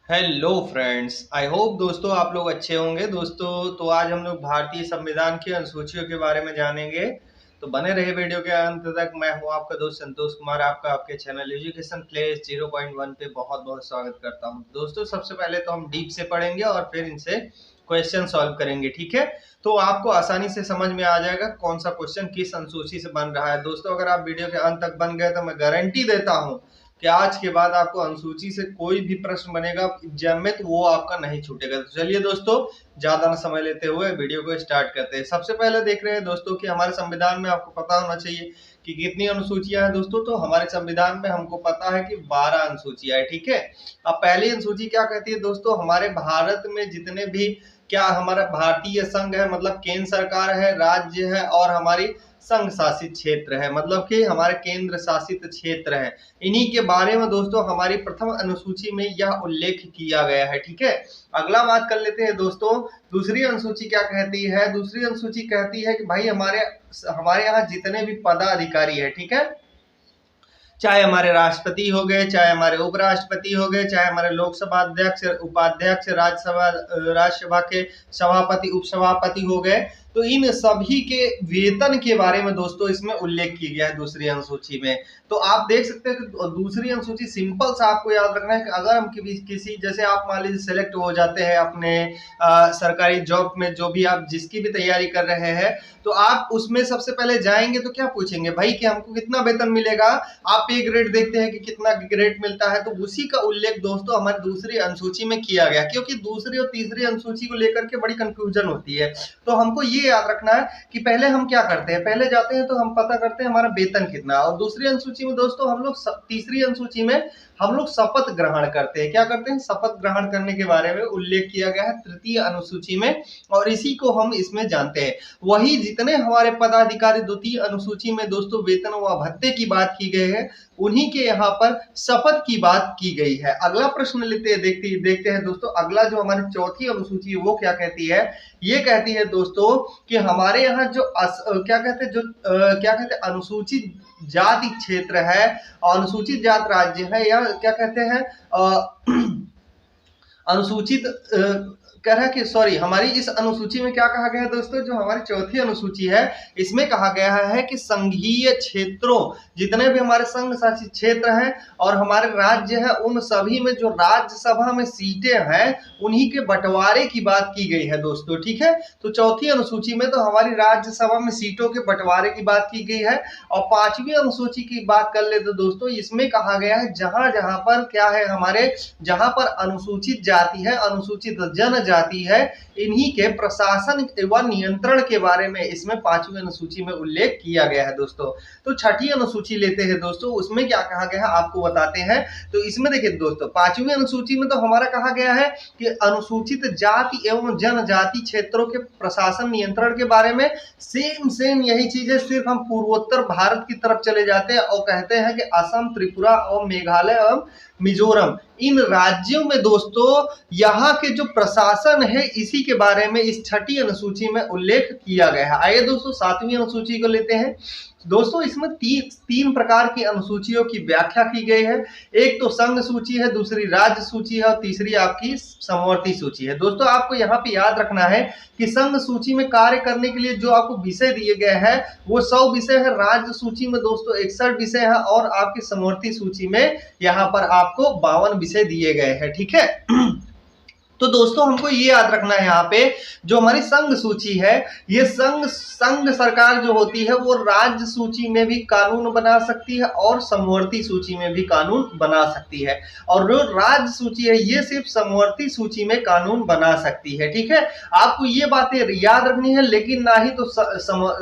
Hello friends, I hope दोस्तों आप लोग अच्छे होंगे। दोस्तों तो आज हम लोग भारतीय संविधान की अनुसूचियों के बारे में जानेंगे। तो बने रहे वीडियो के अंत तक। मैं हूं आपका दोस्त संतोष कुमार, आपका आपके चैनल एजुकेशन प्लेस 0.1 पे बहुत बहुत स्वागत करता हूं। दोस्तों सबसे पहले तो हम डीप से पढ़ेंगे और फिर इनसे क्वेश्चन सॉल्व करेंगे, ठीक है। तो आपको आसानी से समझ में आ जाएगा कौन सा क्वेश्चन किस अनुसूची से बन रहा है। दोस्तों अगर आप वीडियो के अंत तक बन गए तो मैं गारंटी देता हूँ कि आज के बाद आपको अनुसूची से कोई भी प्रश्न बनेगा एग्जाम में तो वो आपका नहीं छूटेगा। तो चलिए दोस्तों, ज्यादा न समय लेते हुए वीडियो को स्टार्ट करते हैं। सबसे पहले देख रहे हैं दोस्तों कि हमारे संविधान में आपको पता होना चाहिए कि कितनी अनुसूचियां हैं। दोस्तों तो हमारे संविधान में हमको पता है कि 12 अनुसूचियां है, ठीक है। अब पहली अनुसूची क्या कहती है दोस्तों, हमारे भारत में जितने भी क्या हमारा भारतीय संघ है, मतलब केंद्र सरकार है, राज्य है और हमारी संघ शासित क्षेत्र है, मतलब कि हमारे केंद्र शासित क्षेत्र है, इन्हीं के बारे में दोस्तों हमारी प्रथम अनुसूची में यह उल्लेख किया गया है, ठीक है। अगला बात कर लेते हैं दोस्तों, दूसरी अनुसूची क्या कहती है। दूसरी अनुसूची कहती है कि भाई हमारे हमारे यहाँ जितने भी पदाधिकारी है, ठीक है, चाहे हमारे राष्ट्रपति हो गए, चाहे हमारे उपराष्ट्रपति हो गए, चाहे हमारे लोकसभा अध्यक्ष, उपाध्यक्ष, राज्यसभा के सभापति, उपसभापति हो गए, तो इन सभी के वेतन के बारे में दोस्तों इसमें उल्लेख किया गया है दूसरी अनुसूची में। तो आप देख सकते हैं कि दूसरी अनुसूची सिंपल सा आपको याद रखना है कि अगर हम किसी जैसे आप मान लीजिए सेलेक्ट हो जाते हैं अपने सरकारी जॉब में, जो भी आप जिसकी भी तैयारी कर रहे हैं, तो आप उसमें सबसे पहले जाएंगे तो क्या पूछेंगे भाई कि हमको कितना वेतन मिलेगा। आप पे ग्रेड देखते हैं कि कितना ग्रेड मिलता है, तो उसी का उल्लेख दोस्तों हमारी दूसरी अनुसूची में किया गया, क्योंकि दूसरी और तीसरी अनुसूची को लेकर के बड़ी कंफ्यूजन होती है। तो हमको ये याद रखना है कि पहले हम क्या करते हैं, पहले जाते हैं तो हम पता करते हैं हमारा वेतन कितना, और दूसरी अनुसूची में दोस्तों हम लोग तीसरी अनुसूची में हम लोग शपथ ग्रहण करते हैं। क्या करते हैं, शपथ ग्रहण करने के बारे में उल्लेख किया गया है तृतीय अनुसूची में, और इसी को हम इसमें जानते हैं। वही जितने हमारे पदाधिकारी द्वितीय अनुसूची में दोस्तों वेतन व भत्ते की बात की गई है, उन्हीं के यहाँ पर शपथ की बात की गई है। अगला प्रश्न देखते हैं दोस्तों। अगला जो हमारी चौथी अनुसूची है वो क्या कहती है, ये कहती है दोस्तों कि हमारे यहाँ जो क्या कहते हैं अनुसूचित जाति क्षेत्र है, अनुसूचित जात राज्य है, या क्या कहते हैं अनुसूचित कह रहा है कि सॉरी, हमारी इस अनुसूची में क्या कहा गया है दोस्तों, जो हमारी चौथी अनुसूची है इसमें कहा गया है कि संघीय क्षेत्रों, जितने भी हमारे संघ शासित क्षेत्र हैं और हमारे राज्य है, उन सभी में जो राज्यसभा में सीटें हैं उन्हीं के बंटवारे की बात की गई है दोस्तों, ठीक है। तो चौथी अनुसूची में तो हमारी राज्यसभा में सीटों के बंटवारे की बात की गई है। और पांचवी अनुसूची की बात कर ले तो दोस्तों इसमें कहा गया है जहां जहां पर क्या है, हमारे जहां पर अनुसूचित जाति है, अनुसूचित जनजाति है, इन्हीं के प्रशासन व नियंत्रण के बारे में इसमें पांचवी अनुसूची में उल्लेख किया गया है दोस्तों। तो छठी अनुसूची लेते हैं दोस्तों, उसमें क्या कहा गया है आपको बताते हैं। तो इसमें देखिए दोस्तों, पांचवी अनुसूची में तो हमारा कहा गया है कि अनुसूचित जाति एवं जनजाति क्षेत्रों के प्रशासन नियंत्रण के बारे में सेम यही चीज है, सिर्फ हम पूर्वोत्तर भारत की तरफ चले जाते हैं और कहते हैं कि असम, त्रिपुरा और मेघालय एवं मिजोरम, इन राज्यों में दोस्तों यहाँ के जो प्रशासन है इसी के बारे में इस छठी अनुसूची में उल्लेख किया गया है। आइए दोस्तों सातवीं अनुसूची को लेते हैं। दोस्तों इसमें तीन प्रकार की अनुसूचियों की व्याख्या की गई है। एक तो संघ सूची है, दूसरी राज्य सूची है और तीसरी आपकी समवर्ती सूची है। दोस्तों आपको यहाँ पे याद रखना है कि संघ सूची में कार्य करने के लिए जो आपको विषय दिए गए हैं वो 100 विषय है, राज्य सूची में दोस्तों 61 विषय है और आपकी समवर्ती सूची में यहाँ पर आपको 52 विषय दिए गए हैं, ठीक है। तो दोस्तों हमको ये याद रखना है यहाँ पे जो हमारी संघ सूची है, ये संघ सरकार जो होती है वो राज्य सूची में भी कानून बना सकती है और समवर्ती सूची में भी कानून बना सकती है, और जो राज्य सूची है ये सिर्फ समवर्ती सूची में कानून बना सकती है, ठीक है। आपको ये बातें याद रखनी है, लेकिन ना ही तो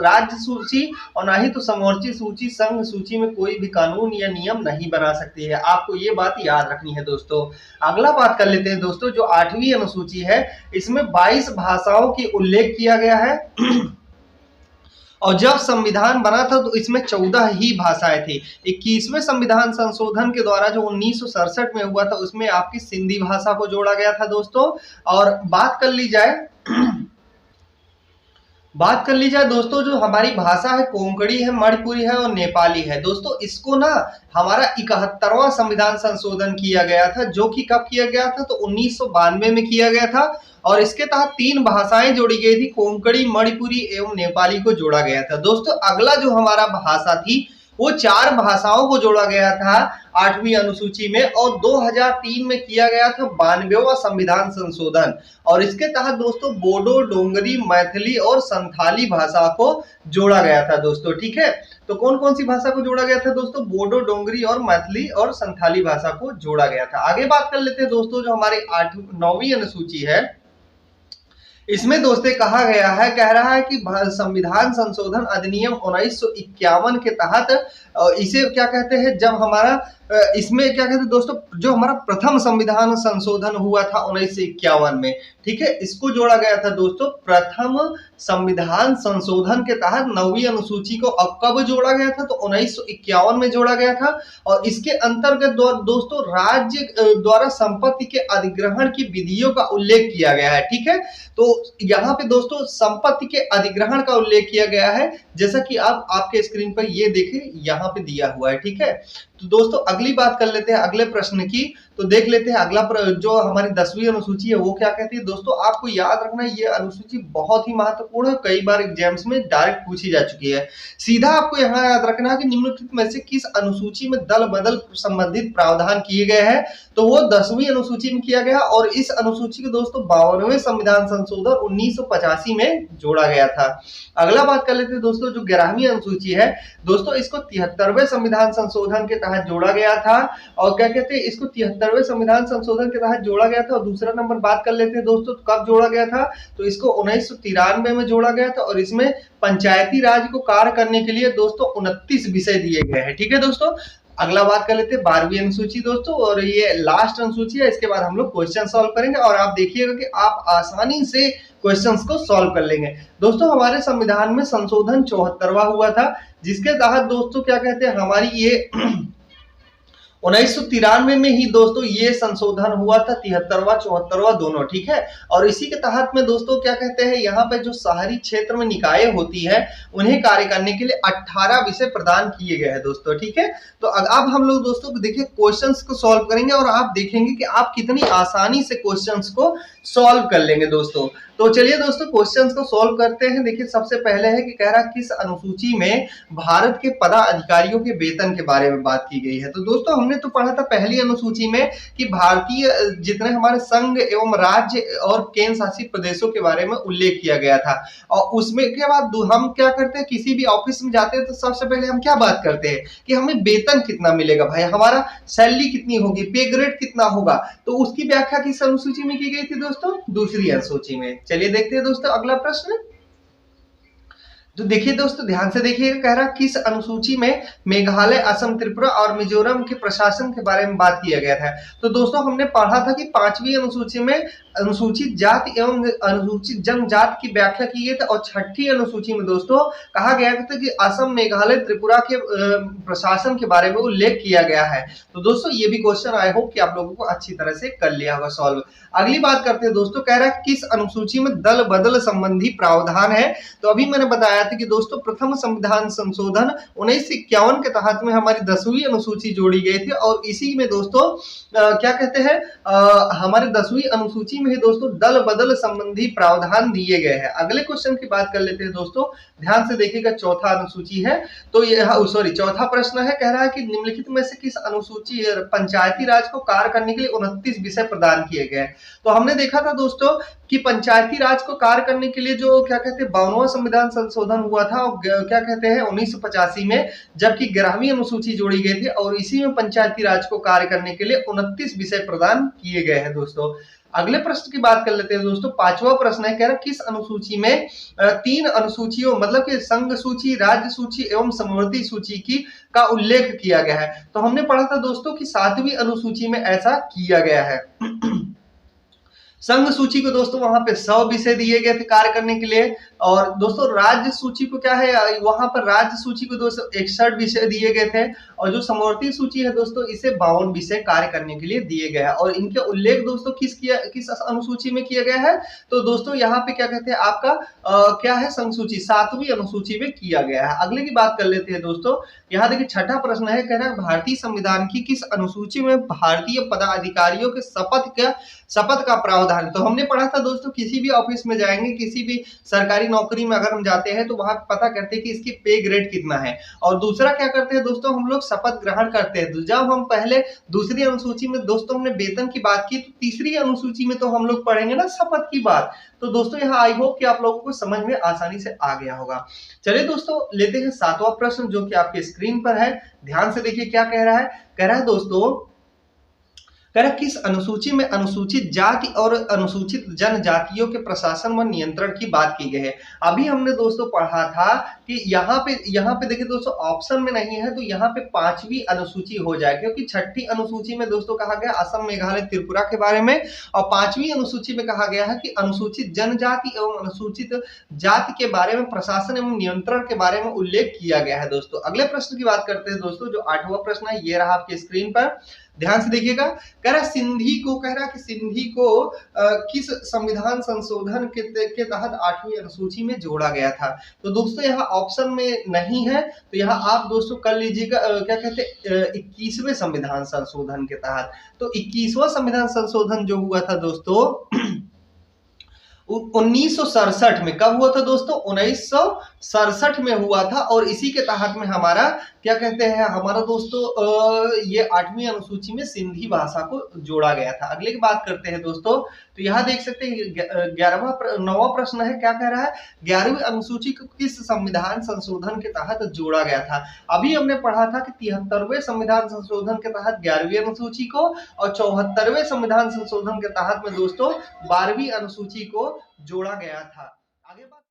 राज्य सूची और ना ही तो समवर्ती सूची संघ सूची में कोई भी कानून या नियम नहीं बना सकती है। आपको ये बात याद रखनी है दोस्तों। अगला बात कर लेते हैं दोस्तों, जो 8वीं अनुसूची है इसमें 22 भाषाओं की उल्लेख किया गया है और जब संविधान बना था तो इसमें 14 ही भाषाएं थी। 21वें संविधान संशोधन के द्वारा जो 1967 में हुआ था उसमें आपकी सिंधी भाषा को जोड़ा गया था दोस्तों। और बात कर ली जाए बात कर ली जाए दोस्तों, जो हमारी भाषा है कोंकणी है, मणिपुरी है और नेपाली है दोस्तों। इसको ना हमारा 71वां संविधान संशोधन किया गया था, जो कि कब किया गया था, तो 1992 में किया गया था। और इसके तहत 3 भाषाएं जोड़ी गई थी, कोंकणी, मणिपुरी एवं नेपाली को जोड़ा गया था दोस्तों। अगला जो हमारा भाषा थी वो 4 भाषाओं को जोड़ा गया था 8वीं अनुसूची में, और 2003 में किया गया था 92वां संविधान संशोधन। और इसके तहत दोस्तों बोडो, डोंगरी, मैथिली और संथाली भाषा को जोड़ा गया था दोस्तों। ठीक है, तो कौन कौन सी भाषा को जोड़ा गया था दोस्तों? बोडो, डोंगरी और मैथिली और संथाली भाषा को जोड़ा गया था। आगे बात कर लेते हैं दोस्तों, जो हमारी 9वीं अनुसूची है, इसमें दोस्तों कहा गया है, कह रहा है कि संविधान संशोधन अधिनियम 1951 के तहत इसे क्या कहते हैं, जब हमारा इसमें क्या कहते हैं दोस्तों, जो हमारा प्रथम संविधान संशोधन हुआ था 1951 में, ठीक है, इसको जोड़ा गया था दोस्तों। प्रथम संविधान संशोधन के तहत 9वीं अनुसूची को अब कब जोड़ा गया था, तो 1951 में जोड़ा गया था। और इसके अंतर्गत दोस्तों राज्य द्वारा संपत्ति के अधिग्रहण की विधियों का उल्लेख किया गया है। ठीक है, तो यहाँ पे दोस्तों संपत्ति के अधिग्रहण का उल्लेख किया गया है, जैसा कि आप आपके स्क्रीन पर ये देखें, यहाँ पे दिया हुआ है। ठीक है, तो दोस्तों अगली बात कर लेते हैं अगले प्रश्न की। तो देख लेते हैं अगला जो हमारी 10वीं अनुसूची है वो क्या कहती है दोस्तों। आपको याद रखना ये अनुसूची बहुत ही महत्वपूर्ण है, कई बार एग्जाम्स में डायरेक्ट पूछी जा चुकी है। सीधा आपको यहाँ याद रखना है कि निम्नलिखित में से किस अनुसूची में दल बदल संबंधित प्रावधान किए गए हैं, तो वो 10वीं अनुसूची में किया गया। और इस अनुसूची को दोस्तों 52वें संविधान संशोधन 1985 में जोड़ा गया था। अगला बात कर लेते हैं दोस्तों, जो 11वीं अनुसूची है दोस्तों, इसको 73वें संविधान संशोधन के तहत जोड़ा गया था। और क्या कहते हैं, इसको 73वें संविधान संशोधन के तहत जोड़ा गया था। और दूसरा नंबर बात कर लेते हैं दोस्तों, कब जोड़ा गया था, तो इसको 1993 में जोड़ा गया था। और इसमें पंचायती राज को कार्य करने के लिए दोस्तों 29 विषय दिए गए हैं। ठीक है दोस्तों, अगला बात कर लेते हैं 12वीं अनुसूची दोस्तों, और ये लास्ट अनुसूची है। इसके बाद हम लोग क्वेश्चन सॉल्व करेंगे और आप देखिएगा कि आप आसानी से क्वेश्चंस को सॉल्व कर लेंगे दोस्तों। हमारे संविधान में संशोधन 74वां हुआ था, जिसके तहत दोस्तों क्या कहते हैं, हमारी ये 1993 में ही दोस्तों ये संशोधन हुआ था, 73वां 74वां दोनों। ठीक है, और इसी के तहत में दोस्तों क्या कहते हैं, यहाँ पे जो शहरी क्षेत्र में निकाय होती है उन्हें कार्य करने के लिए 18 विषय प्रदान किए गए हैं दोस्तों। ठीक है, तो अब हम लोग दोस्तों देखिए क्वेश्चंस को सॉल्व करेंगे और आप देखेंगे कि आप कितनी आसानी से क्वेश्चंस को सॉल्व कर लेंगे दोस्तों। तो चलिए दोस्तों क्वेश्चंस को सॉल्व करते हैं। देखिए सबसे पहले है कि कह रहा किस अनुसूची में भारत के पदाधिकारियों के वेतन के बारे में बात की गई है। तो दोस्तों हमने तो पढ़ा था पहली अनुसूची में कि भारतीय जितने हमारे संघ एवं राज्य और केंद्र शासित प्रदेशों के बारे में उल्लेख किया गया था। और उसमें के बाद हम क्या करते हैं, किसी भी ऑफिस में जाते हैं तो सबसे पहले हम क्या बात करते हैं कि हमें वेतन कितना मिलेगा, भाई हमारा सैलरी कितनी होगी, पे ग्रेड कितना होगा। तो उसकी व्याख्या किस अनुसूची में की गई थी दोस्तों, दूसरी अनुसूची में। चलिए देखते हैं दोस्तों अगला प्रश्न। तो देखिए दोस्तों ध्यान से देखिएगा, कह रहा किस अनुसूची में मेघालय, असम, त्रिपुरा और मिजोरम के प्रशासन के बारे में बात किया गया था। तो दोस्तों हमने पढ़ा था कि 5वीं अनुसूची में अनुसूचित जाति एवं अनुसूचित जनजाति की व्याख्या की गई थी। और 6ठी अनुसूची में दोस्तों कहा गया था कि असम, मेघालय, त्रिपुरा के प्रशासन के बारे में उल्लेख किया गया है। तो दोस्तों ये भी क्वेश्चन आई होप कि आप लोगों को अच्छी तरह से कर लिया होगा सॉल्व। अगली बात करते हैं दोस्तों, कह रहा है किस अनुसूची में दल बदल संबंधी प्रावधान है। तो अभी मैंने बताया था कि दोस्तों प्रथम संविधान संशोधन 1951 के तहत में हमारी 10वीं अनुसूची जोड़ी गई थी। और इसी में दोस्तों क्या कहते हैं, हमारे 10वीं अनुसूची में ही दोस्तों दल बदल संबंधी प्रावधान दिए गए हैं। अगले क्वेश्चन की बात कर लेते हैं दोस्तों, ध्यान से देखिएगा, चौथा अनुसूची है। तो ये चौथा प्रश्न है, कह रहा है कि निम्नलिखित में से किस अनुसूची पंचायती राज को कार्य करने के लिए 29 विषय प्रदान किए गए। तो हमने देखा था दोस्तों कि पंचायती राज को कार्य करने के लिए जो क्या कहते हैं 52वां संविधान संशोधन हुआ था, और क्या कहते हैं 1985 में, जबकि 11वीं अनुसूची जोड़ी गई थी। और इसी में पंचायती राज को कार्य करने के लिए 29 विषय प्रदान किए गए हैं दोस्तों। अगले प्रश्न की बात कर लेते हैं दोस्तों, 5वां प्रश्न है, कह रहा किस अनुसूची में 3 अनुसूचियों मतलब कि संघ सूची, राज्य सूची एवं समवर्ती सूची की का उल्लेख किया गया है। तो हमने पढ़ा था दोस्तों कि 7वीं अनुसूची में ऐसा किया गया है। संघ सूची को दोस्तों वहां पे 100 विषय दिए गए थे कार्य करने के लिए। और दोस्तों राज्य सूची को क्या है, वहां पर राज्य सूची को दोस्तों 61 विषय दिए गए थे। और जो समवर्ती सूची है दोस्तों, इसे 52 विषय कार्य करने के लिए दिए गए हैं। और इनके उल्लेख दोस्तों किस अनुसूची में किया गया है, तो दोस्तों यहाँ पे क्या कहते हैं आपका क्या है, संघ सूची 7वीं अनुसूची में किया गया है। अगले की बात कर लेते हैं दोस्तों। यहाँ देखिए छठा प्रश्न है, कह रहा है भारतीय संविधान की किस अनुसूची में भारतीय पदाधिकारियों के शपथ का प्रावधान। तो हमने पढ़ा था दोस्तों, किसी भी ऑफिस में जाएंगे, किसी भी सरकारी नौकरी में अगर हम जाते हैं तो वहां पता करते हैं कि इसकी पे ग्रेड कितना है। और दूसरा क्या करते हैं दोस्तों, हम लोग शपथ ग्रहण करते हैं। तो जब हम पहले दूसरी अनुसूची में दोस्तों हमने वेतन की बात की, तो तीसरी अनुसूची में तो हम लोग पढ़ेंगे ना शपथ की बात। तो दोस्तों यहाँ आई होप कि आप लोगों को समझ में आसानी से आ गया होगा। चलिए दोस्तों लेते हैं 7वां प्रश्न, जो कि आपके स्क्रीन पर है। ध्यान से देखिए क्या कह रहा है। कह रहा है दोस्तों, किस अनुसूची में अनुसूचित जाति और अनुसूचित जनजातियों के प्रशासन व नियंत्रण की बात की गई है। अभी हमने दोस्तों पढ़ा था कि यहाँ पे देखिए दोस्तों, ऑप्शन में नहीं है, तो यहाँ पे 5वीं अनुसूची हो जाए, क्योंकि 6ठी अनुसूची में दोस्तों कहा गया असम, मेघालय, त्रिपुरा के बारे में। और 5वीं अनुसूची में कहा गया है कि अनुसूचित जनजाति एवं अनुसूचित जाति के बारे में प्रशासन एवं नियंत्रण के बारे में उल्लेख किया गया है दोस्तों। अगले प्रश्न की बात करते हैं दोस्तों, जो 8वां प्रश्न है, ये रहा आपके स्क्रीन पर। ध्यान से देखिएगा। कह रहा कि सिंधी को किस संविधान संशोधन के तहत 8वीं अनुसूची में जोड़ा गया था। तो दोस्तों यहाँ ऑप्शन में नहीं है, तो यहाँ आप दोस्तों कर लीजिएगा क्या कहते हैं 21वें संविधान संशोधन के तहत। तो 21वां संविधान संशोधन जो हुआ था दोस्तों 1967 में। कब हुआ था दोस्तों? 1967 में हुआ था। और इसी के तहत में हमारा क्या कहते हैं, हमारा दोस्तों ये 8वीं अनुसूची में सिंधी भाषा को जोड़ा गया था। अगले की बात करते हैं दोस्तों, तो यहाँ देख सकते हैं 9वां प्रश्न है, क्या कह रहा है, 11वीं अनुसूची को किस संविधान संशोधन के तहत जोड़ा गया था। अभी हमने पढ़ा था कि 73वें संविधान संशोधन के तहत 11वीं अनुसूची को, और 74वें संविधान संशोधन के तहत में दोस्तों 12वीं अनुसूची को जोड़ा गया था। आगे बात